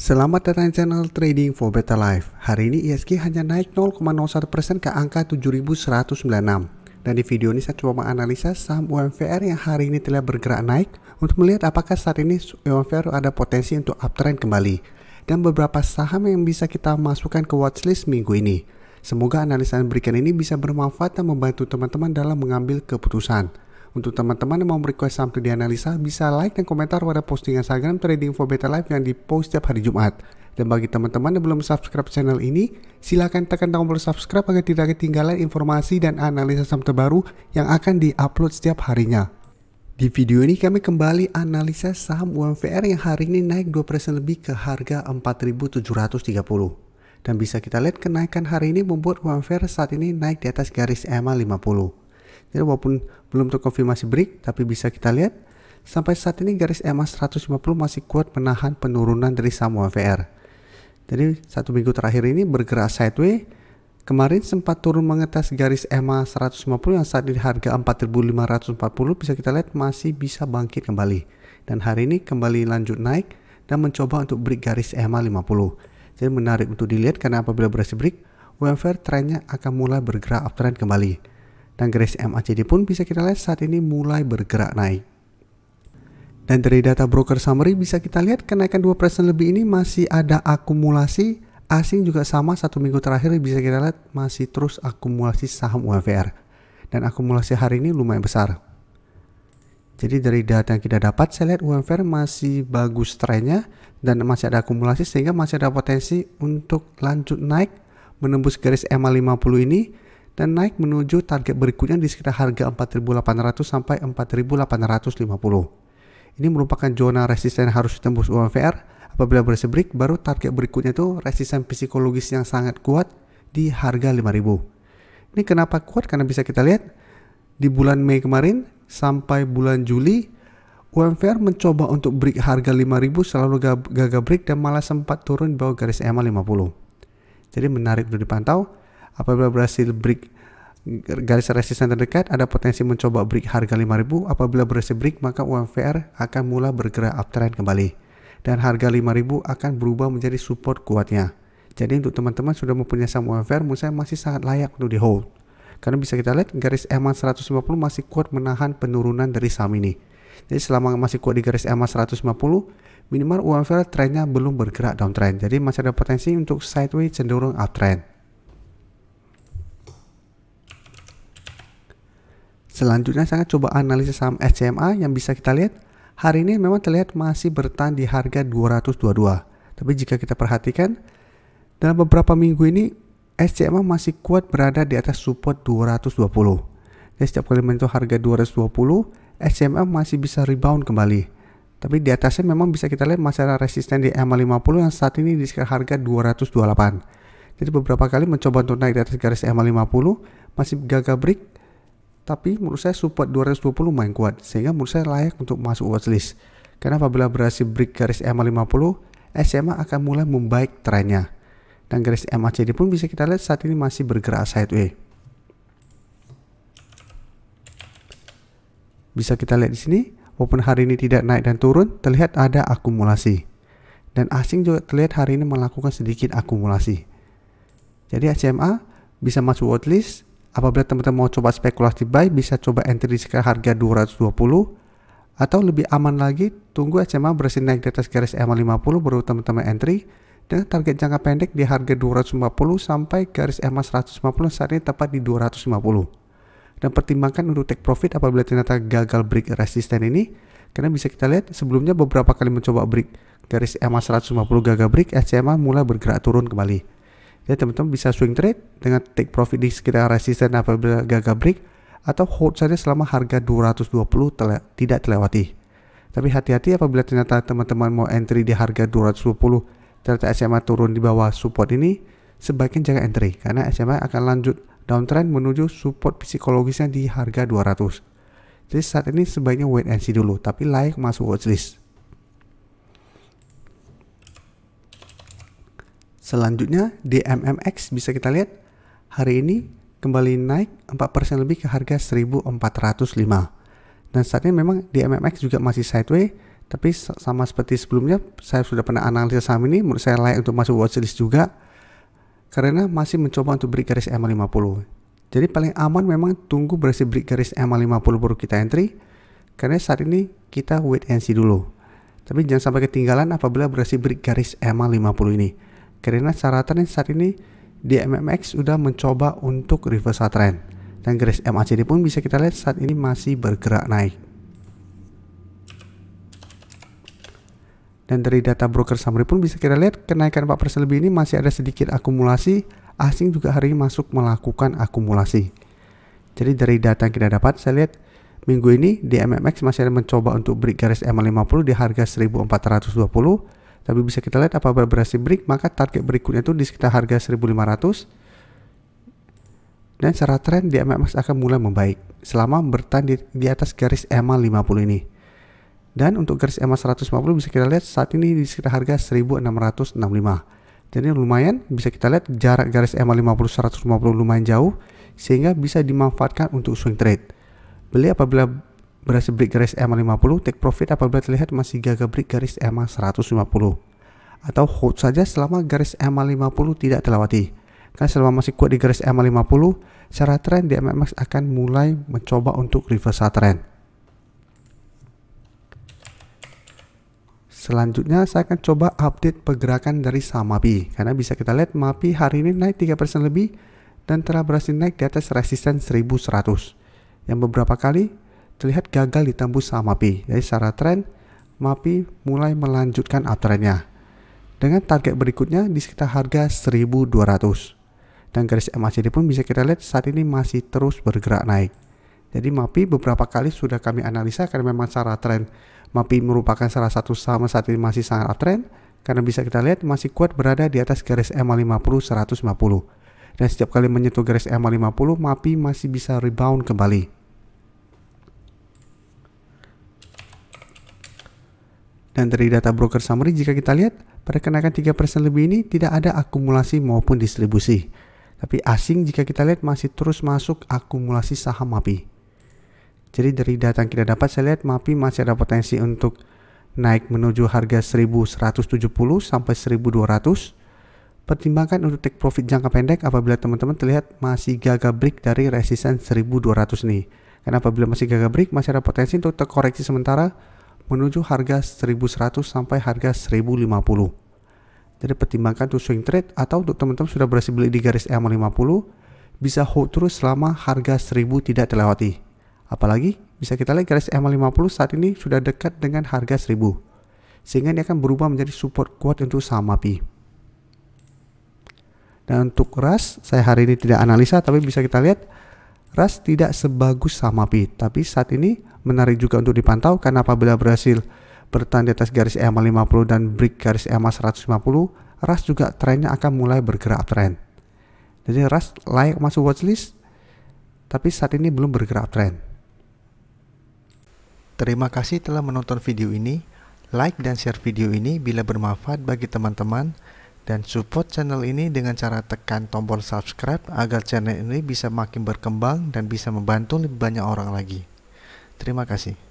Selamat datang di channel Trading for Better Life. Hari ini ISG hanya naik 0,01% ke angka 7.196. Dan di video ini saya coba menganalisa saham UMVR yang hari ini telah bergerak naik untuk melihat apakah saat ini UMVR ada potensi untuk uptrend kembali. Dan beberapa saham yang bisa kita masukkan ke watchlist minggu ini. Semoga analisa yang berikan ini bisa bermanfaat dan membantu teman-teman dalam mengambil keputusan. Untuk teman-teman yang mau request saham dianalisa, bisa like dan komentar pada postingan Instagram Trading for Better Life yang dipost setiap hari Jumat. Dan bagi teman-teman yang belum subscribe channel ini, silakan tekan tombol subscribe agar tidak ketinggalan informasi dan analisa saham terbaru yang akan diupload setiap harinya. Di video ini kami kembali analisa saham UMVR yang hari ini naik 2% lebih ke harga 4.730. Dan bisa kita lihat kenaikan hari ini membuat UMVR saat ini naik di atas garis EMA 50. Jadi walaupun belum terkonfirmasi break, tapi bisa kita lihat sampai saat ini garis EMA 150 masih kuat menahan penurunan dari saham UMVR. Jadi satu minggu terakhir ini bergerak sideways. Kemarin sempat turun mengetas garis EMA 150 yang saat ini harga 4.540, bisa kita lihat masih bisa bangkit kembali. Dan hari ini kembali lanjut naik dan mencoba untuk break garis EMA 50. Jadi menarik untuk dilihat karena apabila berhasil break, UMVR trennya akan mulai bergerak uptrend kembali. Dan garis MACD pun bisa kita lihat saat ini mulai bergerak naik. Dan dari data broker summary bisa kita lihat kenaikan 2% lebih ini masih ada akumulasi. Asing juga sama, satu minggu terakhir bisa kita lihat masih terus akumulasi saham UMVR. Dan akumulasi hari ini lumayan besar. Jadi dari data yang kita dapat, saya lihat UMVR masih bagus trennya dan masih ada akumulasi sehingga masih ada potensi untuk lanjut naik menembus garis EMA 50 ini dan naik menuju target berikutnya di sekitar harga 4.800 sampai 4.850. Ini merupakan zona resisten yang harus ditembus UMVR. Apabila berhasil break, baru target berikutnya itu resisten psikologis yang sangat kuat di harga 5.000. Ini kenapa kuat? Karena bisa kita lihat di bulan Mei kemarin sampai bulan Juli UMVR mencoba untuk break harga 5.000, selalu gagal break dan malah sempat turun di bawah garis EMA 50. Jadi menarik untuk dipantau. Apabila berhasil break garis resisten terdekat, ada potensi mencoba break harga 5.000. Apabila berhasil break, maka UMVR akan mulai bergerak uptrend kembali. Dan harga 5.000 akan berubah menjadi support kuatnya. Jadi untuk teman-teman sudah mempunyai saham UMVR, menurut saya masih sangat layak untuk di hold. Karena bisa kita lihat garis EMA 150 masih kuat menahan penurunan dari saham ini. Jadi selama masih kuat di garis EMA 150, minimal UMVR trennya belum bergerak downtrend. Jadi masih ada potensi untuk sideways cenderung uptrend. Selanjutnya saya coba analisis saham SCMA yang bisa kita lihat hari ini memang terlihat masih bertahan di harga 222. Tapi jika kita perhatikan dalam beberapa minggu ini SCMA masih kuat berada di atas support 220. Jadi setiap kali menyentuh harga 220, SCMA masih bisa rebound kembali. Tapi di atasnya memang bisa kita lihat masih ada resisten di EMA 50 yang saat ini di sekitar harga 228. Jadi beberapa kali mencoba untuk naik di atas garis EMA 50 masih gagal break. Tapi menurut saya support 220 lumayan kuat sehingga menurut saya layak untuk masuk watchlist. Karena apabila berhasil break garis EMA 50, SCMA akan mulai membaik trennya. Dan garis MACD pun bisa kita lihat saat ini masih bergerak sideways. Bisa kita lihat di sini, walaupun hari ini tidak naik dan turun, terlihat ada akumulasi. Dan asing juga terlihat hari ini melakukan sedikit akumulasi. Jadi SCMA bisa masuk watchlist. Apabila teman-teman mau coba spekulasi buy, bisa coba entry di sekitar harga 220. Atau lebih aman lagi, tunggu SCMA berhasil naik di atas garis EMA 50 baru teman-teman entry. Dengan target jangka pendek di harga 250 sampai garis EMA 150 saat ini tepat di 250. Dan pertimbangkan untuk take profit apabila ternyata gagal break resisten ini. Karena bisa kita lihat sebelumnya beberapa kali mencoba break garis EMA 150 gagal break, SCMA mulai bergerak turun kembali. Jadi teman-teman bisa swing trade dengan take profit di sekitar resisten apabila gagal break atau hold saja selama harga 220 tidak terlewati. Tapi hati-hati apabila ternyata teman-teman mau entry di harga 220 ternyata SMA turun di bawah support ini, sebaiknya jangan entry karena SMA akan lanjut downtrend menuju support psikologisnya di harga 200. Jadi saat ini sebaiknya wait and see dulu, tapi layak masuk watchlist. Selanjutnya di MMX bisa kita lihat hari ini kembali naik 4% lebih ke harga 1.405. Dan saat ini memang di MMX juga masih sideways Tapi sama seperti sebelumnya, saya sudah pernah analisa saham ini, menurut saya layak untuk masuk watchlist juga karena masih mencoba untuk break garis EMA50. Jadi paling aman memang tunggu berhasil break garis EMA50 baru kita entry, karena saat ini kita wait and see dulu. Tapi jangan sampai ketinggalan apabila berhasil break garis EMA50 ini, karena syaratan saat ini di MMX sudah mencoba untuk reversal trend, dan garis MACD pun bisa kita lihat saat ini masih bergerak naik. Dan dari data broker summary pun bisa kita lihat kenaikan 4% lebih ini masih ada sedikit akumulasi. Asing juga hari ini masuk melakukan akumulasi. Jadi dari data yang kita dapat, saya lihat minggu ini di MMX masih ada mencoba untuk break garis EMA50 di harga 1420. Tapi bisa kita lihat apabila berhasil break, maka target berikutnya itu di sekitar harga 1500. Dan secara tren di MMX akan mulai membaik selama bertahan di atas garis EMA50 ini. Dan untuk garis EMA 150 bisa kita lihat saat ini di sekitar harga 1665. Jadi lumayan, bisa kita lihat jarak garis EMA 50 150 lumayan jauh, sehingga bisa dimanfaatkan untuk swing trade. Beli apabila berhasil break garis EMA 50, take profit apabila terlihat masih gagal break garis EMA 150. Atau hold saja selama garis EMA 50 tidak terlewati. Karena selama masih kuat di garis EMA 50, secara trend di MMX akan mulai mencoba untuk reversal trend. Selanjutnya saya akan coba update pergerakan dari saham MAPI, karena bisa kita lihat MAPI hari ini naik 3% lebih dan telah berhasil naik di atas resisten 1100 yang beberapa kali terlihat gagal ditembus saham MAPI. Jadi secara tren MAPI mulai melanjutkan uptrendnya dengan target berikutnya di sekitar harga 1200, dan garis MACD pun bisa kita lihat saat ini masih terus bergerak naik. Jadi MAPI beberapa kali sudah kami analisa karena memang secara tren MAPI merupakan salah satu saham saat ini masih sangat uptrend, karena bisa kita lihat masih kuat berada di atas garis EMA 50 150. Dan setiap kali menyentuh garis EMA 50, MAPI masih bisa rebound kembali. Dan dari data broker summary jika kita lihat pada kenaikan 3% lebih ini tidak ada akumulasi maupun distribusi. Tapi asing jika kita lihat masih terus masuk akumulasi saham MAPI. Jadi dari data yang kita dapat, saya lihat MAPI masih ada potensi untuk naik menuju harga 1170 sampai 1200. Pertimbangkan untuk take profit jangka pendek apabila teman-teman terlihat masih gagal break dari resisten 1200 nih. Karena apabila masih gagal break, masih ada potensi untuk terkoreksi sementara menuju harga 1100 sampai harga 1050. Jadi pertimbangkan untuk swing trade, atau untuk teman-teman sudah berhasil beli di garis EMA 50, bisa hold terus selama harga 1000 tidak terlewati. Apalagi bisa kita lihat garis EMA 50 saat ini sudah dekat dengan harga 1000, sehingga ini akan berubah menjadi support kuat untuk saham MAPI. Dan untuk RAS, saya hari ini tidak analisa, tapi bisa kita lihat RAS tidak sebagus saham MAPI, tapi saat ini menarik juga untuk dipantau karena apabila berhasil bertahan di atas garis EMA 50 dan break garis EMA 150, RAS juga trennya akan mulai bergerak uptrend. Jadi RAS layak masuk watchlist, tapi saat ini belum bergerak uptrend. Terima kasih telah menonton video ini. Like dan share video ini bila bermanfaat bagi teman-teman, dan support channel ini dengan cara tekan tombol subscribe agar channel ini bisa makin berkembang dan bisa membantu lebih banyak orang lagi. Terima kasih.